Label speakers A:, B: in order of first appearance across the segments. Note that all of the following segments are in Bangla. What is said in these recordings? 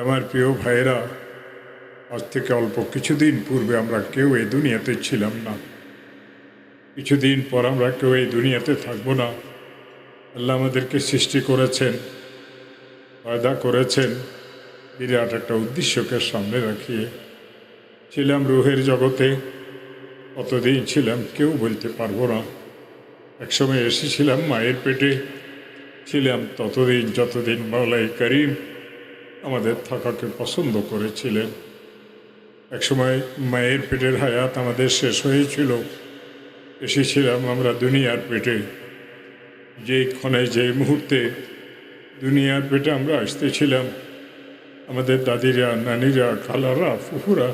A: আমার প্রিয় ভাইয়েরা, আজ থেকে অল্প কিছুদিন পূর্বে আমরা কেউ এই দুনিয়াতে ছিলাম না। কিছুদিন পর আমরা কেউ এই দুনিয়াতে থাকবো না। আল্লাহ আমাদেরকে সৃষ্টি করেছেন, পয়দা করেছেন বিরাট একটা উদ্দেশ্যকে সামনে রাখিয়ে। ছিলাম রুহের জগতে, কতদিন ছিলাম কেউ বলতে পারবো না। একসময় এসেছিলাম মায়ের পেটে, ছিলাম ততদিন যতদিন মাওলাই করিম আমাদের থাকাকে পছন্দ করেছিলেন। একসময় মায়ের পেটের হায়াত আমাদের শেষ হয়েছিল, এসেছিলাম আমরা দুনিয়ার পেটে। যেই ক্ষণে যে মুহূর্তে দুনিয়ার পেটে আমরা আসতেছিলাম, আমাদের দাদিরা, নানিরা, খালারা, ফুফুরা,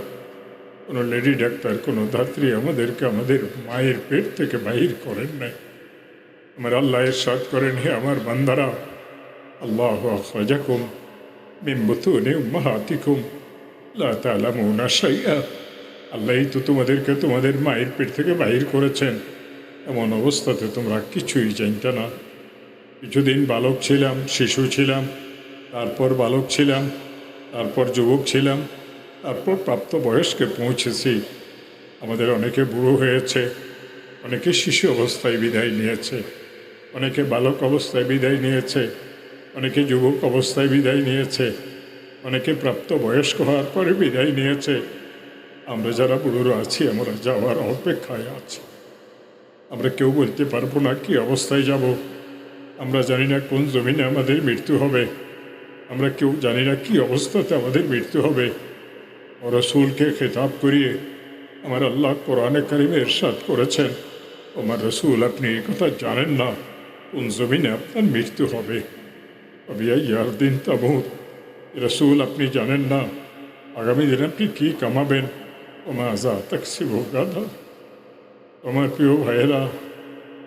A: কোনো লেডি ডাক্তার, কোনো ধাত্রী আমাদেরকে আমাদের মায়ের পেট থেকে বাহির করেন নাই। আমার আল্লাহ ইরশাদ করেন, হে আমার বান্দারা, আল্লাহু আখরাজাকুম মিন বুতুনি উম্মাহাতিকুম লা তা'লামুনা শাইআ। আল্লাহই তো তোমাদেরকে তোমাদের মায়ের পেট থেকে বাহির করেছেন, এমন অবস্থাতে তোমরা কিছুই জানতে না। কিছুদিন বালক ছিলাম, শিশু ছিলাম, তারপর বালক ছিলাম, তারপর যুবক ছিলাম, তারপর প্রাপ্ত বয়স্কে পৌঁছেছি। আমাদের অনেকে বুড়ো হয়েছে, অনেকে শিশু অবস্থায় বিদায় নিয়েছে, অনেকে বালক অবস্থায় বিদায় নিয়েছে, অনেকে যুবক অবস্থায় বিদায় নিয়েছে, অনেকে প্রাপ্ত বয়স্ক হওয়ার পরে বিদায় নিয়েছে। আমরা যারা বুড়ো আছি, আমরা যাওয়ার অপেক্ষায় আছি। আমরা কেউ বলতে পারবো না কি অবস্থায় যাব। আমরা জানি না কোন জমিনে আমাদের মৃত্যু হবে। আমরা কেউ জানি না কি অবস্থাতে আমাদের মৃত্যু হবে। রসুলকে খেতাব করিয়ে আমার আল্লাহ কোরআনে কারিমে ইরশাদ করেছেন, আমার রসুল আপনি এই কথা জানেন না কোন জমিনে আপনার মৃত্যু হবে। ইয়ার দিন তামুত, রসুল আপনি জানেন না আগামী দিনে আপনি কী কামাবেন। ওমাজা তাকসিব গাদা। আমার প্রিয় ভাইয়েরা,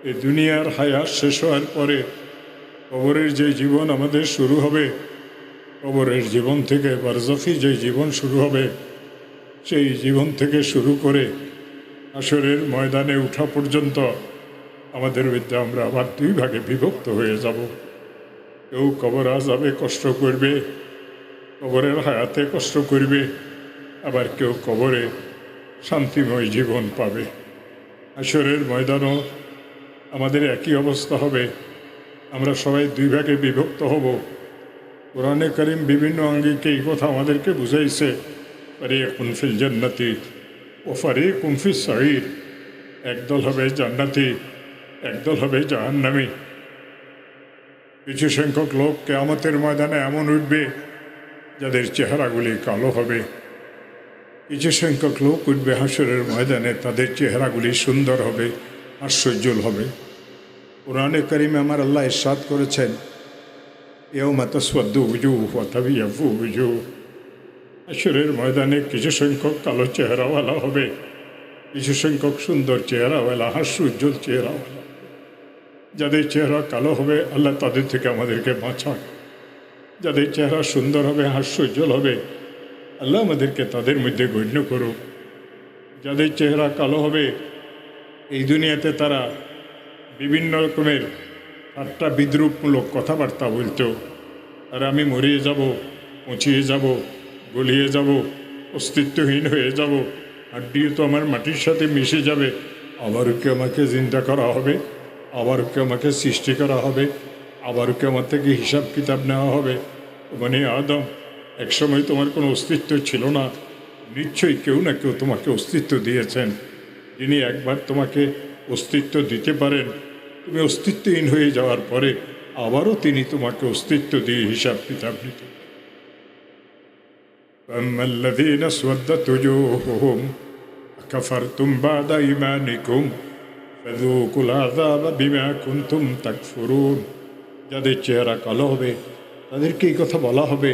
A: এই দুনিয়ার হায়াত শেষ হওয়ার পরে কবরের যে জীবন আমাদের শুরু হবে, কবরের জীবন থেকে বারজাখি যে জীবন শুরু হবে, সেই জীবন থেকে শুরু করে হাশরের ময়দানে ওঠা পর্যন্ত আমাদের মধ্যে আমরা আবার দুই ভাগে বিভক্ত হয়ে যাব। কেউ কবর আযাবে কষ্ট করবে, কবরের হায়াতে কষ্ট করবে, আবার কেউ কবরে শান্তিময় জীবন পাবে। হাশরের ময়দানও আমাদের একই অবস্থা হবে, আমরা সবাই দুই ভাগে বিভক্ত হব। কোরআনে কারিম বিভিন্ন আঙ্গিকে এই কথা আমাদেরকে বুঝাইছে, ফারিকুন ফিল জান্নাতি ও ফারিকুন ফিস সাঈর। একদল হবে জান্নাতি, একদল হবে জাহান্নামী। কিছু সংখ্যক লোক কিয়ামতের ময়দানে এমন উঠবে যাদের চেহারাগুলি কালো হবে। কিছু সংখ্যক লোক উঠবে হাশরের ময়দানে, তাদের চেহারাগুলি সুন্দর হবে, হাস্যোজ্জ্বল হবে। কোরআনে কারিমে আমার আল্লাহ ইরশাদ করেছেন, ইয়াউমা তাসওয়াদ্দু উজুহ ওয়া তাবিয়াদ্দু উজুহ। হাশরের ময়দানে কিছু সংখ্যক কালো চেহারাওয়ালা হবে, কিছু সংখ্যক সুন্দর চেহারাওয়ালা, হাস্যোজ্জ্বল চেহারাওয়ালা। যাদের চেহারা কালো হবে, আল্লাহ তাদের থেকে আমাদেরকে বাঁচান। যাদের চেহারা সুন্দর হবে, হাস্যোজ্জ্বল হবে, আল্লাহ আমাদেরকে তাদের মধ্যে গণ্য করুক। যাদের চেহারা কালো হবে, এই দুনিয়াতে তারা বিভিন্ন রকমের ঠাট্টা বিদ্রূপমূলক কথাবার্তা বলতো, আর আমি মরিয়ে যাব, পচিয়ে যাব, গলিয়ে যাব, অস্তিত্বহীন হয়ে যাব, হাড্ডিও তো আমার মাটির সাথে মিশে যাবে, আবারও কি আমাকে জিন্দা করা হবে, আবারও কি আমাকে সৃষ্টি করা হবে, আবারও কি আমার থেকে হিসাব কিতাব নেওয়া হবে। মানে আদম, একসময় তোমার কোনো অস্তিত্ব ছিল না, নিশ্চয়ই কেউ না কেউ তোমাকে অস্তিত্ব দিয়েছেন। যিনি একবার তোমাকে অস্তিত্ব দিতে পারেন, তুমি অস্তিত্বহীন হয়ে যাওয়ার পরে আবারও তিনি তোমাকে অস্তিত্ব দিয়ে হিসাব কিতাব নিতে। فَأَمَّا اسْوَدَّتْ وُجُوهُهُمْ أَكَفَرْتُمْ بَعْدَ إِيمَانِكُمْ فَذُوقُوا الْعَذَابَ بِمَا كُنْتُمْ تَكْفُرُونَ। যাদের চেহারা কালো হবে তাদেরকে এই কথা বলা হবে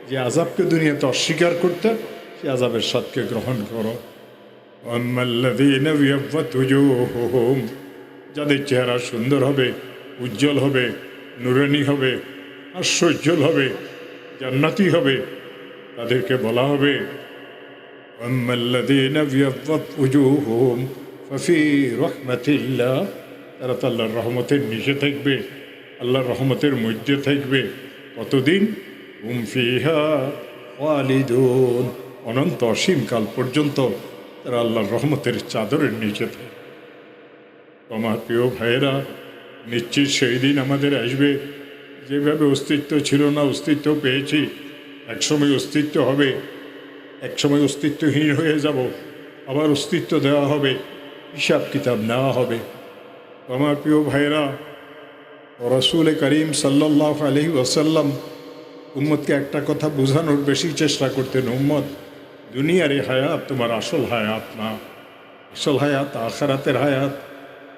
A: যে আযাবকে দুনিয়াতে অস্বীকার করতে, সে আযাবের স্বাদকে গ্রহণ করো। وَأَمَّا الَّذِينَ ابْيَضَّتْ وُجُوهُهُمْ, যাদের চেহারা সুন্দর হবে, উজ্জ্বল হবে, নুরানি হবে, হাস্যোজ্জ্বল হবে, জান্নাতি হবে, তাদেরকে বলা হবে وَأَمَّا الَّذِينَ ابْيَضَّتْ وُجُوهُهُمْ فَفِي رَحْمَةِ اللَّهِ, তারা তো আল্লাহর রহমতের নিচে থাকবে, আল্লাহর রহমতের মধ্যে থাকবে। কতদিন? হুম ফিহা ওয়ালিদুন, অনন্ত অসীমকাল পর্যন্ত তারা আল্লাহর রহমতের চাদরের নিচে থাকে। আমার প্রিয় ভাইয়েরা, নিশ্চিত সেই দিন আমাদের আসবে, যেভাবে অস্তিত্ব ছিল না অস্তিত্ব পেয়েছি, একসময় অস্তিত্ব হবে, একসময় অস্তিত্বহীন হয়ে যাব, আবার অস্তিত্ব দেওয়া হবে, হিসাব কিতাব নেওয়া হবে। আমার প্রিয় ভাইয়েরা, রাসূল করিম সাল্লাল্লাহু আলাইহি ওয়াসাল্লাম উম্মতকে একটা কথা বোঝানোর বেশি চেষ্টা করতেন, উম্মত, দুনিয়ার এই হায়াত তোমার আসল হায়াত না, আসল হায়াত আখিরাতের হায়াত।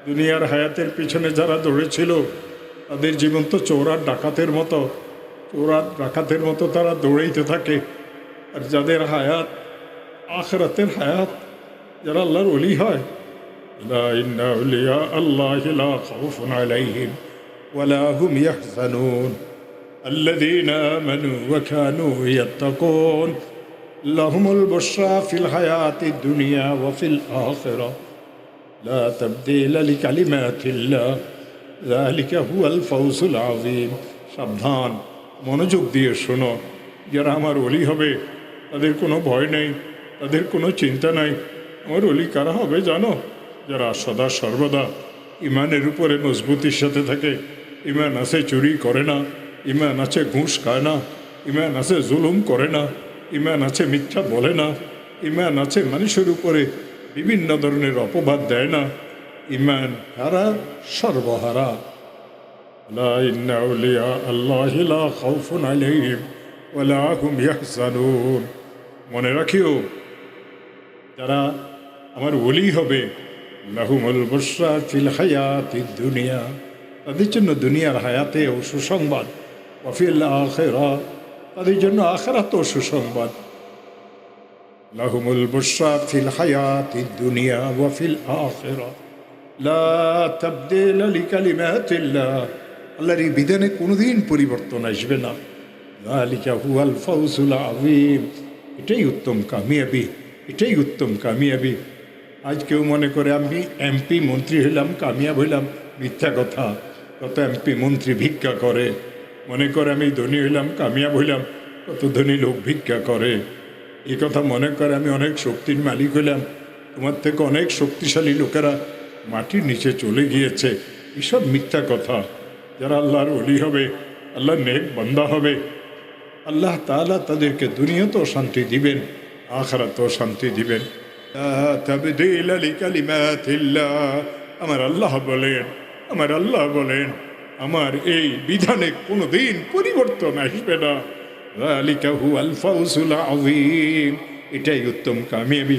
A: দুনিয়ার হায়াতের পিছনে যারা দৌড়েছিল তাদের জীবন তো চোরার ডাকাতের মতো, চোরার ডাকাতের মতো তারা দৌড়াইতে থাকে। আর যাদের হায়াত আখিরাতের হায়াত, যারা আল্লাহর ওলি হয়, লা ইন্না আউলিয়া আল্লাহি লা খাউফুন আলাইহিম ওয়ালা হুম ইয়াহজানুন আল্লাযীনা আমানু ওয়া কানু ইয়াত্তাকুন লাহুমুল বুশরা ফিল হায়াতিদ দুনিয়া ওয়া ফিল আখিরাহ লা তাবদীলা লিকালিমাতিল্লাহ যালিকা হুয়াল ফাওজুল আযীম। সাবধান, মনোযোগ দিয়ে শোনো, যারা আমার ওলি হবে তাদের কোনো ভয় নেই, তাদের কোনো চিন্তা নাই। আমার ওলি কারা হবে জানো? যারা সদা সর্বদা ইমানের উপরে মজবুতির সাথে থাকে। ইমান আছে চুরি করে না, ইমান আছে ঘুষ খায় না, ইমান আছে জুলুম করে না, ইমান আছে মিথ্যা বলে না, ইমান আছে মানুষের উপরে বিভিন্ন ধরনের অপবাদ দেয় না। ইমান হারা সর্বহারা। লা ইন্না আউলিয়া আল্লাহি লা খাউফুন আলাইহিম ওয়ালা হুম ইয়াহজানুন। মনে রাখিও, যারা আমার ওলি হবে, লাহুমুল বুশরা ফিল হায়াতিদ দুনিয়া, তাদের জন্য দুনিয়ার হায়াতেও সুসংবাদ, ওয়া ফিল আখিরাহ, তাদের জন্য আখিরাতেও সুসংবাদ। লাহুমুল বুশরা ফিল হায়াতিদ দুনিয়া ওয়া ফিল আখিরাহ লা তাবদীলা লিকালিমাতিল্লাহ, আল্লাহর এই বিধানে কোনোদিন পরিবর্তন আসবে না। যালিকা হুয়াল ফাওজুল আযীম, এটাই উত্তম কামিয়াবি, এটাই উত্তম কামিয়াবি। আজ কেউ মনে করে আমি এমপি মন্ত্রী হইলাম কামিয়াব হইলাম, মিথ্যা কথা। কত এমপি মন্ত্রী ভিক্ষা করে, মনে করে আমি ধনী হইলাম কামিয়াব হইলাম, কত ধনী লোক ভিক্ষা করে। এই কথা মনে করে আমি অনেক শক্তির মালিক হইলাম, তোমার থেকে অনেক শক্তিশালী লোকেরা মাটির নিচে চলে গিয়েছে। এসব মিথ্যা কথা। যারা আল্লাহর ওলি হবে, আল্লাহর নেক বান্দা হবে, আল্লাহ তাআলা তাদেরকে দুনিয়াতেও শান্তি দিবেন, আখিরাতেও শান্তি দিবেন। লা তাবদীলা লিকালিমাতিল্লাহ, আমার আল্লাহ বলেন, আমার আল্লাহ বলেন, আমার এই বিধানে কোনোদিন পরিবর্তন আসবে না। যালিকা হুয়াল ফাওজুল আযীম, এটাই উত্তম কামিয়াবি।